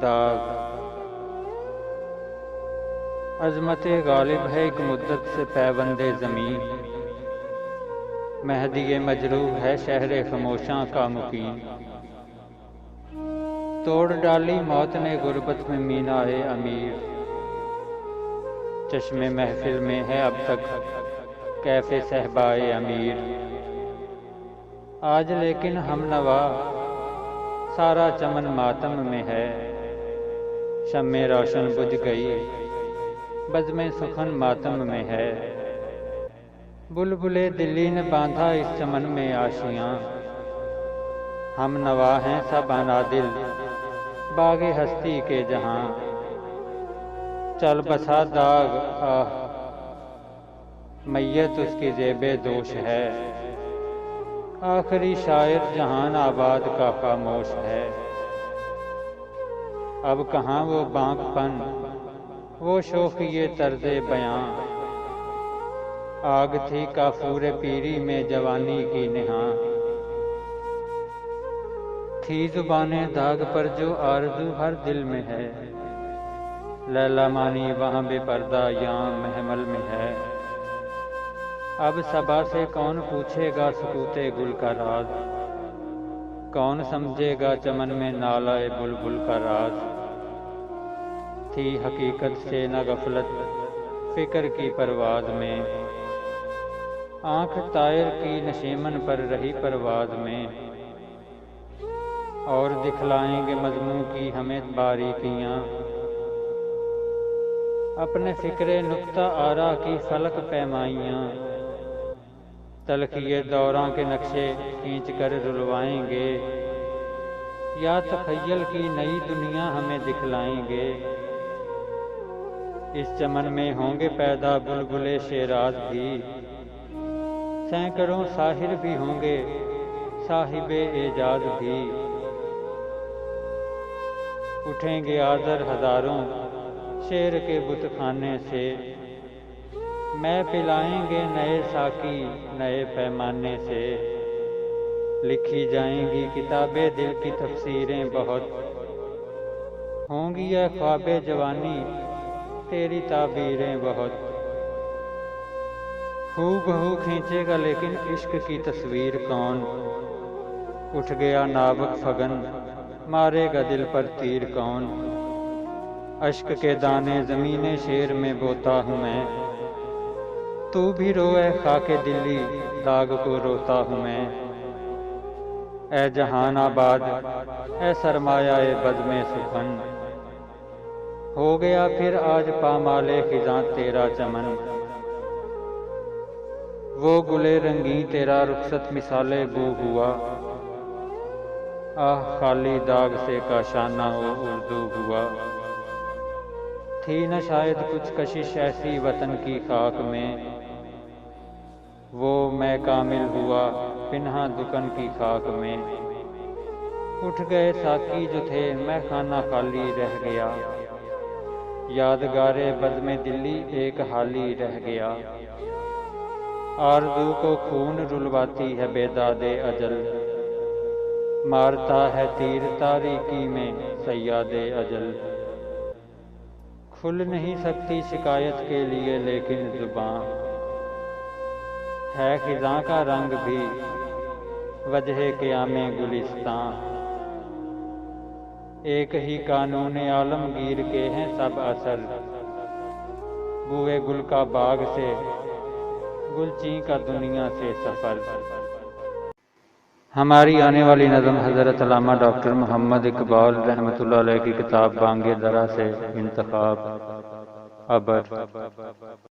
दाग। अजमते गालिब है एक मुद्दत से पैबंदे ज़मीन, मेहदी मजरूह है शहरे खामोशां का मुकीम। तोड़ डाली मौत ने गुर्बत में मीनाए अमीर, चश्मे महफिल में है अब तक कैफे सहबाए अमीर। आज लेकिन हम नवा सारा चमन मातम में है, शम्मे रोशन बुझ गई बज़्मे सुखन मातम में है। बुलबुले दिल्ली ने बांधा इस चमन में आशियाँ, हम नवा हैं सब अनादिल बागे हस्ती के जहां। चल बसा दाग आह मैयत उसकी ज़ेबे दोष है, आखिरी शायर जहान आबाद का खामोश है। अब कहाँ वो बांकपन वो शोखिए तर्ज़े बयां, आग थी काफूरे पीरी में जवानी की निहां। थी ज़ुबाने दाग पर जो आरज़ू हर दिल में है, लैला मानी वहाँ बेपर्दा यहाँ महमल में है। अब सबा से कौन पूछेगा सुकूते गुल का राज, कौन समझेगा चमन में नालाए बुलबुल का राज। थी हकीकत से न गफलत फिक्र की परवाज में, आँख तायर की नशीमन पर रही परवाज में। और दिखलाएंगे मजमू की हमें बारीकियाँ, अपने फिक्रे नुक्ता आरा की फलक पैमाइयाँ। तलखिए दौरां के नक्शे खींच कर रुलवाएंगे, या तखय्युल की नई दुनिया हमें दिखलाएंगे। इस चमन में होंगे पैदा बुलबुले शेराज भी, सैकड़ों साहिर भी होंगे साहिबे एजाज भी। उठेंगे आदर हजारों शेर के बुतखाने से, मैं पिलाएंगे नए साकी नए पैमाने से। लिखी जाएंगी किताबें दिल की तफसीरें बहुत, होंगी यह ख्वाबे जवानी तेरी ताबीरें बहुत। हूबहू खींचेगा लेकिन इश्क की तस्वीर कौन, उठ गया नाबक फगन मारेगा दिल पर तीर कौन। अश्क के दाने ज़मीने शेर में बोता हूँ मैं, तू भी रोए खाके दिल्ली दाग को रोता हूँ मैं। ए जहान आबाद ए सरमाया बज़्मे सुखन, हो गया फिर आज पामाले खिज़ां तेरा चमन। वो गुले रंगी तेरा रुखसत मिसाले बू हुआ, आह खाली दाग से काशाना वो उर्दू हुआ। थी न शायद कुछ कशिश ऐसी वतन की खाक में, वो मैं कामिल हुआ पिन्हा दुकन की खाक में। उठ गए साकी जो थे मैं खाना खाली रह गया, यादगारे बज़्मे दिल्ली एक हाली रह गया। आरज़ू को खून रुलवाती है बेदादे अजल, मारता है तीर तारीकी में सैयादे अजल। खुल नहीं सकती शिकायत के लिए लेकिन ज़ुबान, है खिज़ां का रंग भी वजह क़यामे गुलिस्तां। एक ही कानून आलमगीर के हैं सब असर, बुए गुल का बाग से गुलची का दुनिया से सफ़र। हमारी आने वाली नज़म हज़रत अल्लामा डॉक्टर मोहम्मद इकबाल रहमतुल्लाह अलैह की किताब बांगे दरा से इंतखाब। अबर।